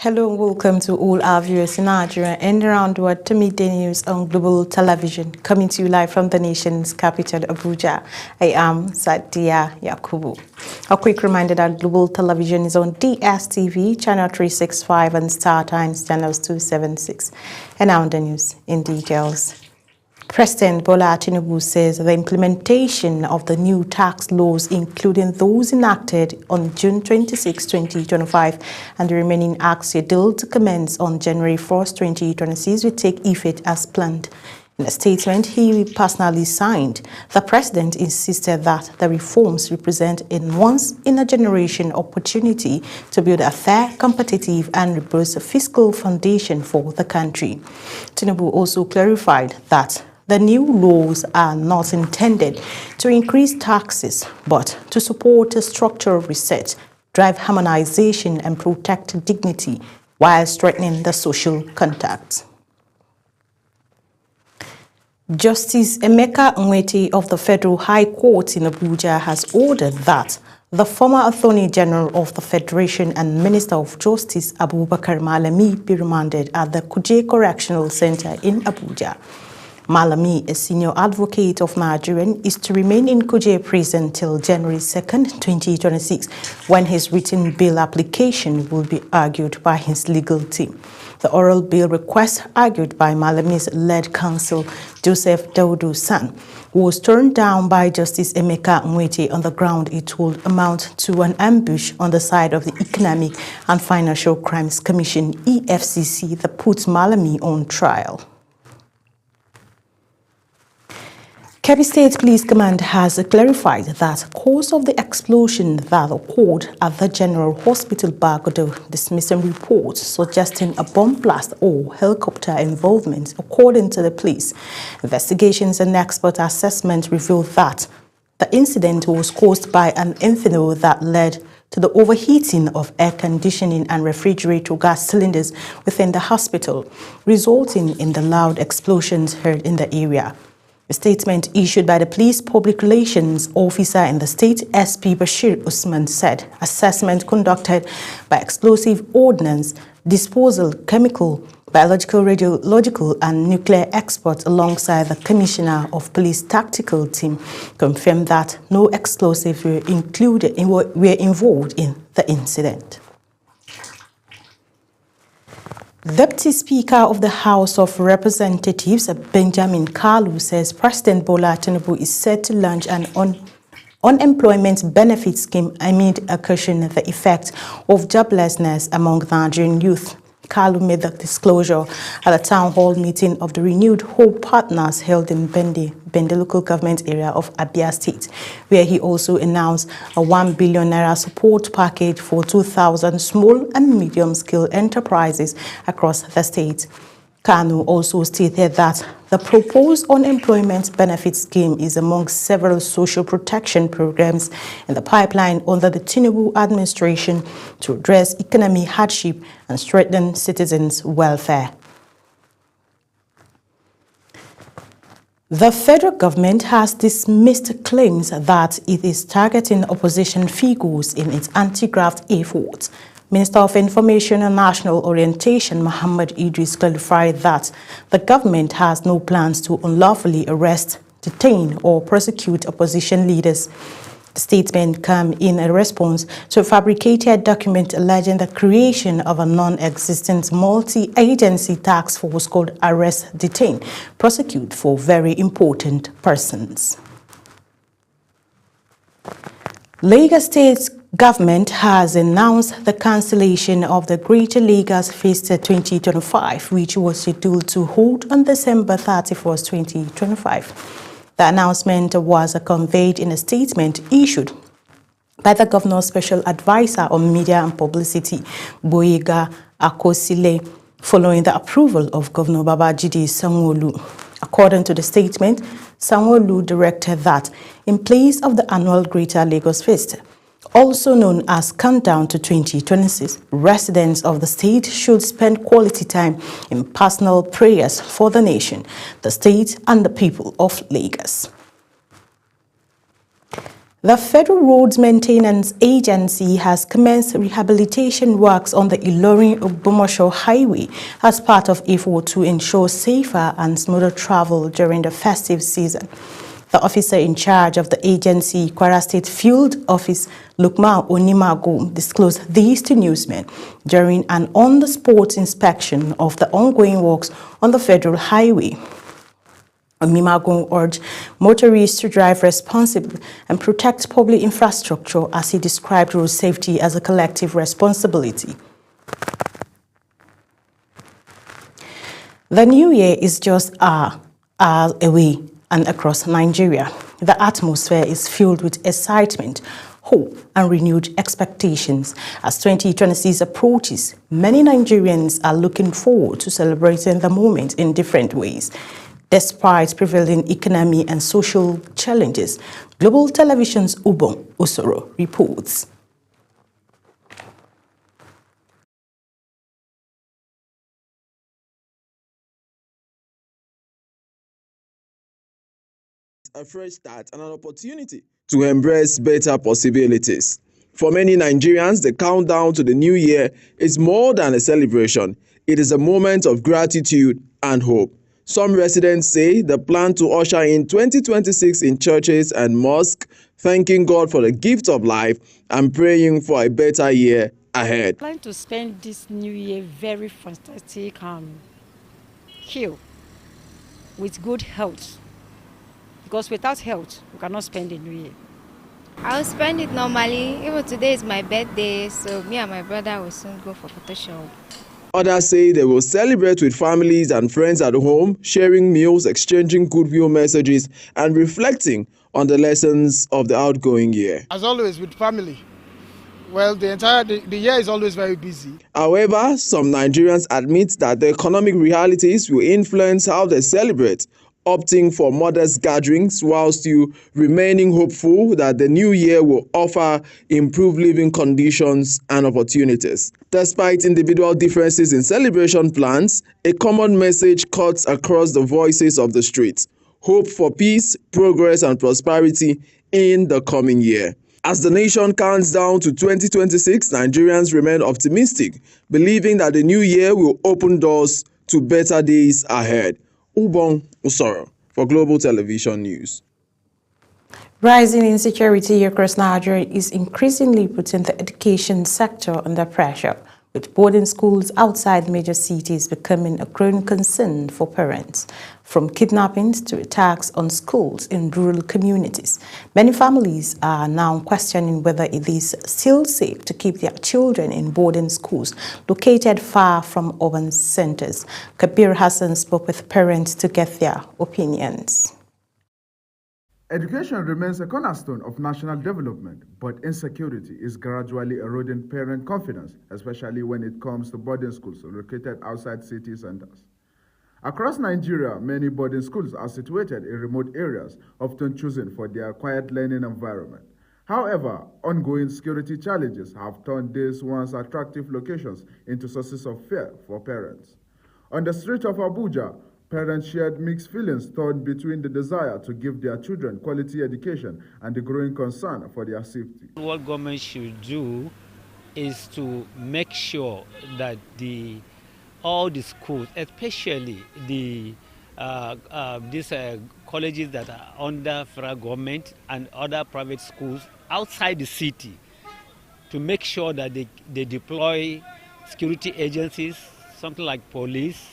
Hello and welcome to all our viewers in Nigeria and around the world to midday news on Global Television, coming to you live from the nation's capital, Abuja. I am Sadia Yakubu. A quick reminder that Global Television is on DSTV, channel 365 and Star Times, channels 276. And now the news in details. President Bola Tinubu says the implementation of the new tax laws, including those enacted on June 26, 2025, and the remaining acts scheduled to commence on January 1, 2026, will take effect as planned. In a statement he personally signed, the president insisted that the reforms represent a once-in-a-generation opportunity to build a fair, competitive, and robust fiscal foundation for the country. Tinubu also clarified that the new laws are not intended to increase taxes, but to support a structural reset, drive harmonization, and protect dignity while strengthening the social contacts. Justice Emeka Nwite of the Federal High Court in Abuja has ordered that the former Attorney General of the Federation and Minister of Justice Abubakar Malami be remanded at the Kuje Correctional Center in Abuja. Malami, a senior advocate of Nigerian, is to remain in Kuje prison till January 2nd, 2026, when his written bail application will be argued by his legal team. The oral bail request, argued by Malami's lead counsel, Joseph Daudu San, was turned down by Justice Emeka Nwite on the ground it would amount to an ambush on the side of the Economic and Financial Crimes Commission, EFCC, that puts Malami on trial. Kebbi State Police Command has clarified that cause of the explosion that occurred at the General Hospital Bagodo, dismissing reports suggesting a bomb blast or helicopter involvement. According to the police, investigations and expert assessment revealed that the incident was caused by an inferno that led to the overheating of air conditioning and refrigerator gas cylinders within the hospital, resulting in the loud explosions heard in the area. A statement issued by the police public relations officer in the state, SP Bashir Usman, said assessment conducted by explosive ordnance, disposal, chemical, biological, radiological, and nuclear experts alongside the Commissioner of Police Tactical Team confirmed that no explosives were involved in the incident. Deputy Speaker of the House of Representatives, Benjamin Kalu, says President Bola Tinubu is set to launch an unemployment benefit scheme amid a caution the effect of joblessness among Nigerian youth. Kalu made the disclosure at a town hall meeting of the Renewed Hope Partners held in Bende local government area of Abia State, where he also announced a 1 billion naira support package for 2,000 small and medium-scale enterprises across the state. Kanu also stated that the proposed unemployment benefit scheme is among several social protection programs in the pipeline under the Tinubu administration to address economic hardship and strengthen citizens' welfare. The federal government has dismissed claims that it is targeting opposition figures in its anti-graft efforts. Minister of Information and National Orientation, Muhammad Idris, clarified that the government has no plans to unlawfully arrest, detain, or prosecute opposition leaders. The statement came in a response to a fabricated document alleging the creation of a non-existent multi-agency task force called Arrest, Detain, Prosecute for Very Important Persons. Lagos State government has announced the cancellation of the Greater Lagos Festa 2025, which was scheduled to hold on December 31, 2025. The announcement was conveyed in a statement issued by the Governor's Special Advisor on Media and Publicity, Boyega Akosile, following the approval of Governor Babajide Sanwo-Olu. According to the statement, Sanwo-Olu directed that in place of the annual Greater Lagos Festa, also known as Countdown to 2026, residents of the state should spend quality time in personal prayers for the nation, the state, and the people of Lagos. The Federal Roads Maintenance Agency has commenced rehabilitation works on the Ilorin-Ogbomosho Highway as part of effort to ensure safer and smoother travel during the festive season. The officer in charge of the agency, Kwara State Field Office Lukman Onimago, disclosed these to newsmen during an on-the-spot inspection of the ongoing works on the federal highway. Onimago urged motorists to drive responsibly and protect public infrastructure as he described road safety as a collective responsibility. The new year is just hours away, and across Nigeria, the atmosphere is filled with excitement, hope and renewed expectations. As 2026 approaches, many Nigerians are looking forward to celebrating the moment in different ways. Despite prevailing economic and social challenges, Global Television's Ubong Usoro reports. A fresh start and an opportunity to embrace better possibilities. For many Nigerians, the countdown to the new year is more than a celebration. It is a moment of gratitude and hope. Some residents say they plan to usher in 2026 in churches and mosques, thanking God for the gift of life and praying for a better year ahead. I plan to spend this new year very fantastic and healed with good health. Because without health, we cannot spend the new year. I'll spend it normally. Even today is my birthday, so me and my brother will soon go for photo shoot. Others say they will celebrate with families and friends at home, sharing meals, exchanging goodwill messages, and reflecting on the lessons of the outgoing year. As always, with family. Well, the year is always very busy. However, some Nigerians admit that the economic realities will influence how they celebrate, opting for modest gatherings while still remaining hopeful that the new year will offer improved living conditions and opportunities. Despite individual differences in celebration plans, a common message cuts across the voices of the streets: hope for peace, progress, and prosperity in the coming year. As the nation counts down to 2026, Nigerians remain optimistic, believing that the new year will open doors to better days ahead. Ubong Usoro for Global Television News. Rising insecurity across Nigeria is increasingly putting the education sector under pressure, with boarding schools outside major cities becoming a growing concern for parents. From kidnappings to attacks on schools in rural communities, many families are now questioning whether it is still safe to keep their children in boarding schools located far from urban centers. Kabir Hassan spoke with parents to get their opinions. Education remains a cornerstone of national development, but insecurity is gradually eroding parent confidence, especially when it comes to boarding schools located outside city centers. Across Nigeria, many boarding schools are situated in remote areas, often chosen for their quiet learning environment. However, ongoing security challenges have turned these once attractive locations into sources of fear for parents. On the streets of Abuja, parents shared mixed feelings torn between the desire to give their children quality education and the growing concern for their safety. What government should do is to make sure that all the schools, especially these colleges that are under federal government and other private schools outside the city, to make sure that they deploy security agencies, something like police,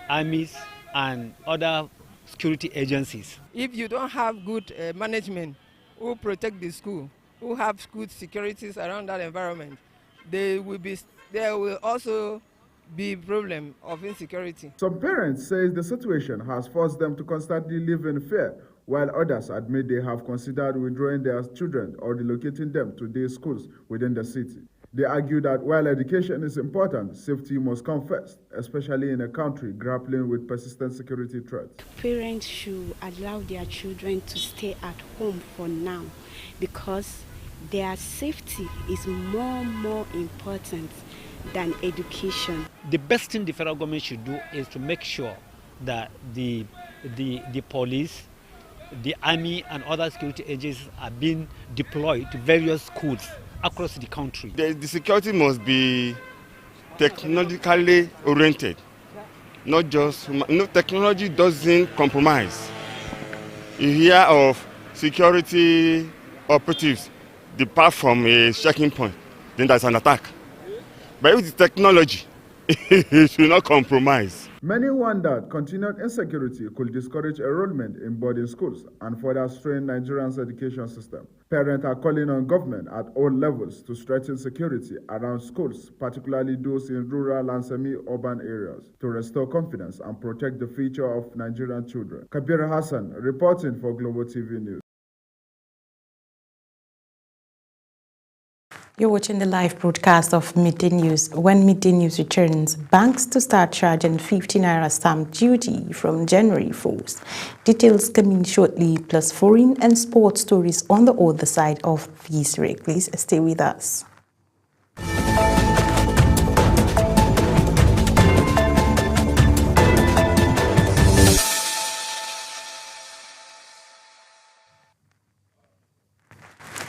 armies, and other security agencies. If you don't have good management who protect the school, who have good securities around that environment, there will also be problem of insecurity. Some parents say the situation has forced them to constantly live in fear, while others admit they have considered withdrawing their children or relocating them to day schools within the city. They argue that while education is important, safety must come first, especially in a country grappling with persistent security threats. Parents should allow their children to stay at home for now because their safety is more important than education. The best thing the federal government should do is to make sure that the police, the army and other security agencies are being deployed to various schools across the country. The security must be technologically oriented, not just technology doesn't compromise. You hear of security operatives depart from a checking point, then there's an attack. But with the technology, it should not compromise. Many wondered continued insecurity could discourage enrollment in boarding schools and further strain Nigeria's education system. Parents are calling on government at all levels to strengthen security around schools, particularly those in rural and semi-urban areas, to restore confidence and protect the future of Nigerian children. Kabir Hassan, reporting for Global TV News. You're watching the live broadcast of Midday News. When Midday News returns, banks to start charging 50 naira stamp duty from January 4th. Details coming shortly, plus foreign and sports stories on the other side of this break. Please stay with us.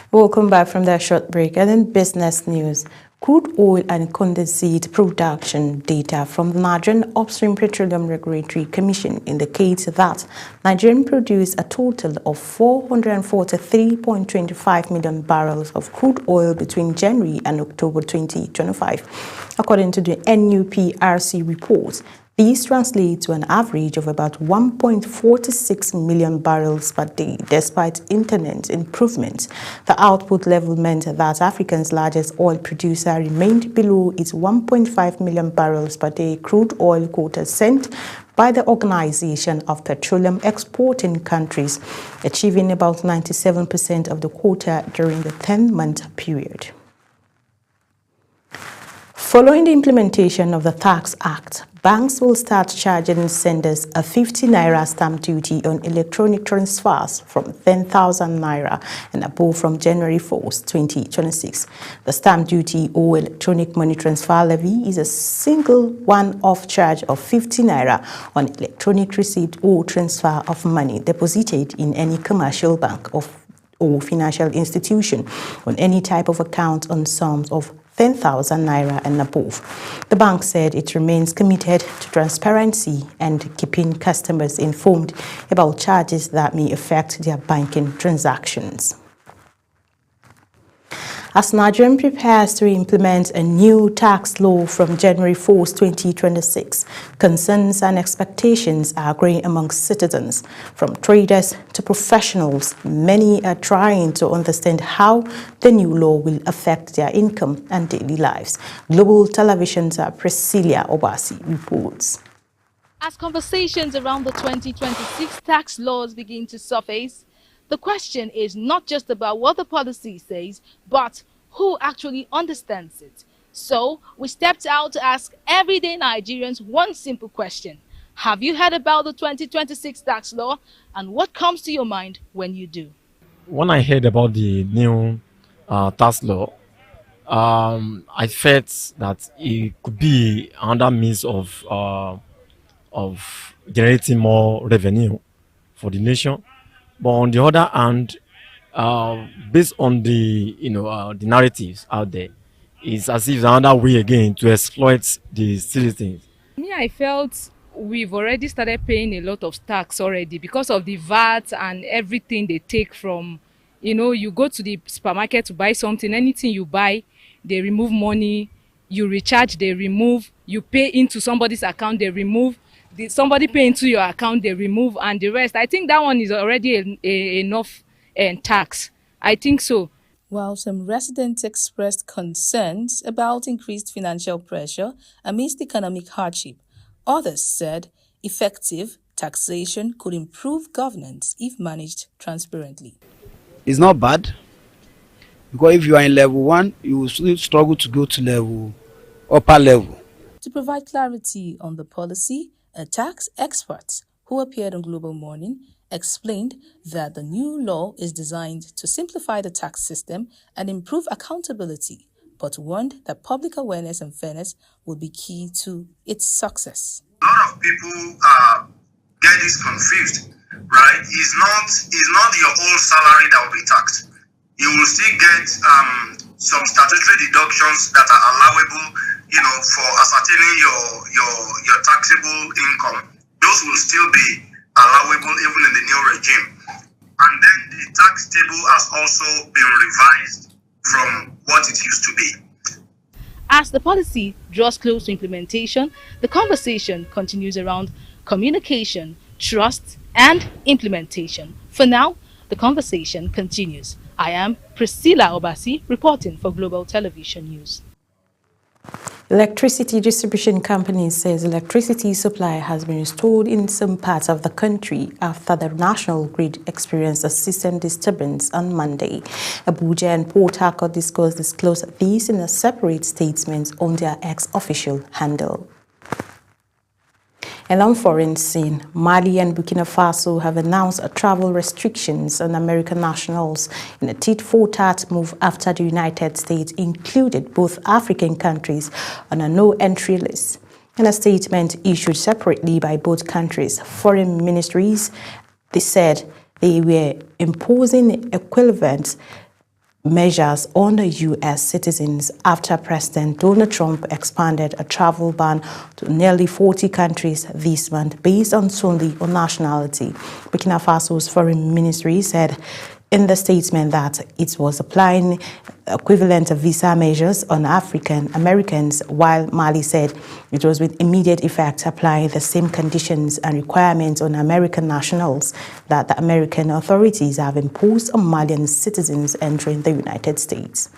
Welcome back from that short break. And in business news, crude oil and condensate production data from the Nigerian Upstream Petroleum Regulatory Commission indicates that Nigeria produced a total of 443.25 million barrels of crude oil between January and October 2025. According to the NUPRC report, these translate to an average of about 1.46 million barrels per day. Despite internet improvements, the output level meant that Africa's largest oil producer remained below its 1.5 million barrels per day crude oil quota set by the Organization of Petroleum Exporting Countries, achieving about 97% of the quota during the 10-month period. Following the implementation of the Tax Act, banks will start charging senders a 50 naira stamp duty on electronic transfers from 10,000 naira and above from January 4th, 2026. The stamp duty or electronic money transfer levy is a single one-off charge of 50 naira on electronic receipt or transfer of money deposited in any commercial bank or financial institution on any type of account on sums of 10,000 naira and above. The bank said it remains committed to transparency and keeping customers informed about charges that may affect their banking transactions. As Nigeria prepares to implement a new tax law from January 4, 2026, concerns and expectations are growing amongst citizens. From traders to professionals, many are trying to understand how the new law will affect their income and daily lives. Global Television's Priscilla Obasi reports. As conversations around the 2026 tax laws begin to surface, the question is not just about what the policy says, but who actually understands it. So we stepped out to ask everyday Nigerians one simple question. Have you heard about the 2026 tax law? And what comes to your mind when you do? When I heard about the new tax law, I felt that it could be another means of generating more revenue for the nation. But on the other hand, based on the the narratives out there, it's as if another way again to exploit the citizens. Me, I felt we've already started paying a lot of tax already because of the VAT and everything they take from, you go to the supermarket to buy something, anything you buy, they remove money, you recharge, they remove, you pay into somebody's account, they remove. Somebody pay into your account, they remove, and the rest. I think that one is already enough tax. I think so. While some residents expressed concerns about increased financial pressure amidst economic hardship, others said effective taxation could improve governance if managed transparently. It's not bad, because if you are in level 1, you will still struggle to go to upper level. To provide clarity on the policy, a tax expert who appeared on Global Morning explained that the new law is designed to simplify the tax system and improve accountability, but warned that public awareness and fairness will be key to its success. A lot of people get this confused right, is not your whole salary that will be taxed. You will still get some statutory deductions that are allowable, for ascertaining your taxable income. Those will still be allowable even in the new regime. And then the tax table has also been revised from what it used to be. As the policy draws close to implementation, the conversation continues around communication, trust, and implementation. For now, the conversation continues. I am Priscilla Obasi, reporting for Global Television News. Electricity distribution company says electricity supply has been restored in some parts of the country after the national grid experienced a system disturbance on Monday. Abuja and Port Harcourt disclosed these in a separate statement on their ex-official handle. And on foreign scene, Mali and Burkina Faso have announced travel restrictions on American nationals in a tit-for-tat move after the United States included both African countries on a no-entry list. In a statement issued separately by both countries' foreign ministries, they said they were imposing equivalent measures on the U.S. citizens after President Donald Trump expanded a travel ban to nearly 40 countries this month based on solely on nationality. Burkina Faso's foreign ministry said in the statement that it was applying equivalent visa measures on African Americans, while Mali said it was with immediate effect applying the same conditions and requirements on American nationals that the American authorities have imposed on Malian citizens entering the United States.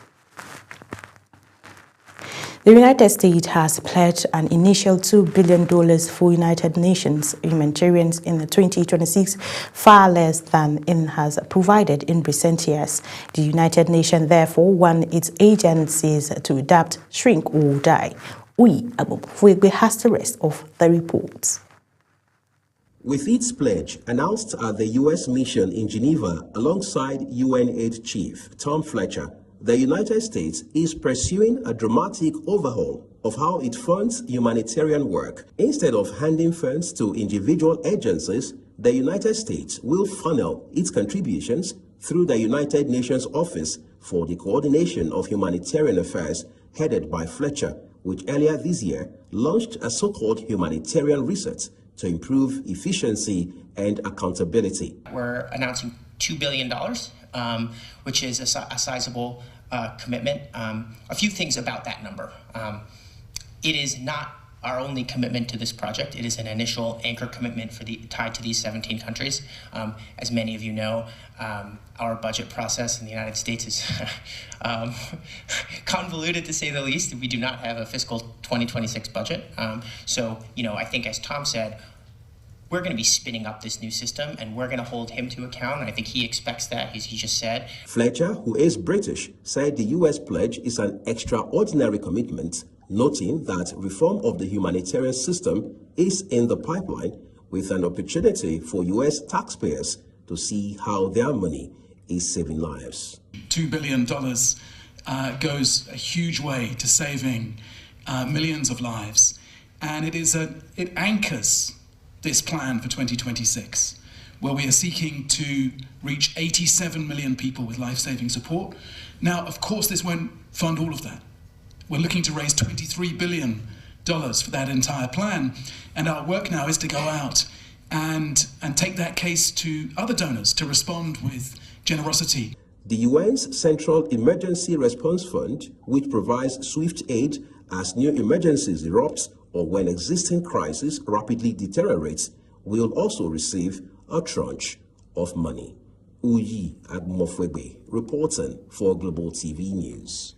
The United States has pledged an initial $2 billion for United Nations humanitarian in the 2026, far less than it has provided in recent years. The United Nations therefore want its agencies to adapt, shrink or die. Fuegbe has the rest of the reports. With its pledge announced at the U.S. mission in Geneva alongside UNAID Chief Tom Fletcher, the United States is pursuing a dramatic overhaul of how it funds humanitarian work. Instead of handing funds to individual agencies, the United States will funnel its contributions through the United Nations Office for the Coordination of Humanitarian Affairs, headed by Fletcher, which earlier this year launched a so-called humanitarian reset to improve efficiency and accountability. We're announcing $2 billion, which is a sizable commitment. A few things about that number. It is not our only commitment to this project. It is an initial anchor commitment tied to these 17 countries. As many of you know, our budget process in the United States is convoluted, to say the least. We do not have a fiscal 2026 budget. So, I think, as Tom said, we're going to be spinning up this new system, and we're going to hold him to account. And I think he expects that, as he just said. Fletcher, who is British, said the U.S. pledge is an extraordinary commitment, noting that reform of the humanitarian system is in the pipeline, with an opportunity for U.S. taxpayers to see how their money is saving lives. $2 billion goes a huge way to saving millions of lives, and it anchors this plan for 2026, where we are seeking to reach 87 million people with life-saving support. Now, of course, this won't fund all of that. We're looking to raise $23 billion for that entire plan, and our work now is to go out and take that case to other donors to respond with generosity. The UN's Central Emergency Response Fund, which provides swift aid as new emergencies erupt or when existing crisis rapidly deteriorates, will also receive a tranche of money. Uyi Agmofwebe, reporting for Global TV News.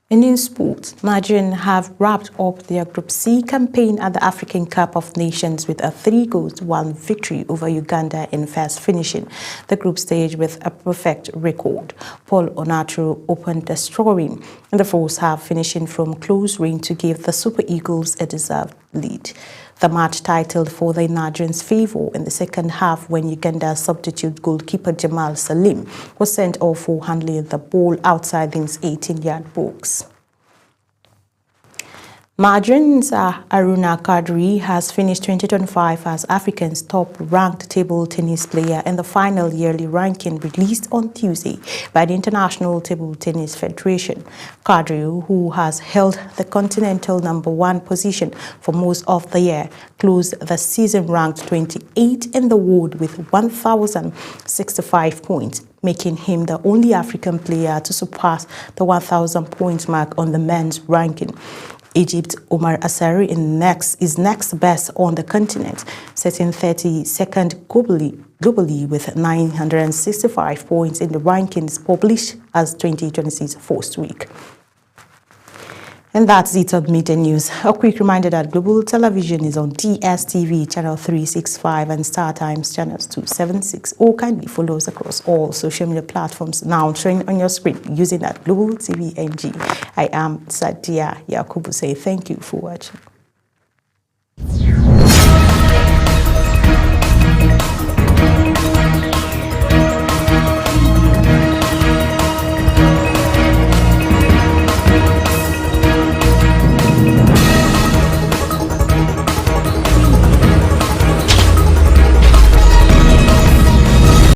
In sport, Nigerians have wrapped up their Group C campaign at the African Cup of Nations with a 3-1 victory over Uganda in first finishing the group stage with a perfect record. Paul Onatro opened the scoring in the first half, finishing from close range to give the Super Eagles a deserved lead. The match titled for the Nigerians' favour in the second half when Uganda's substitute goalkeeper Jamal Salim was sent off for handling the ball outside the 18-yard box. Marjorie's Aruna Kadri has finished 2025 as Africa's top-ranked table tennis player in the final yearly ranking released on Tuesday by the International Table Tennis Federation. Kadri, who has held the continental #1 position for most of the year, closed the season ranked 28 in the world with 1,065 points, making him the only African player to surpass the 1,000 points mark on the men's ranking. Egypt's Omar Asari is next best on the continent, sitting 32nd globally with 965 points in the rankings published as 2026 first week. And that's it on Media News. A quick reminder that Global Television is on DSTV channel 365 and StarTimes channels 276. Or kindly follow us across all social media platforms now showing on your screen using that Global TV NG. I am Sadia Yakubu. Say thank you for watching.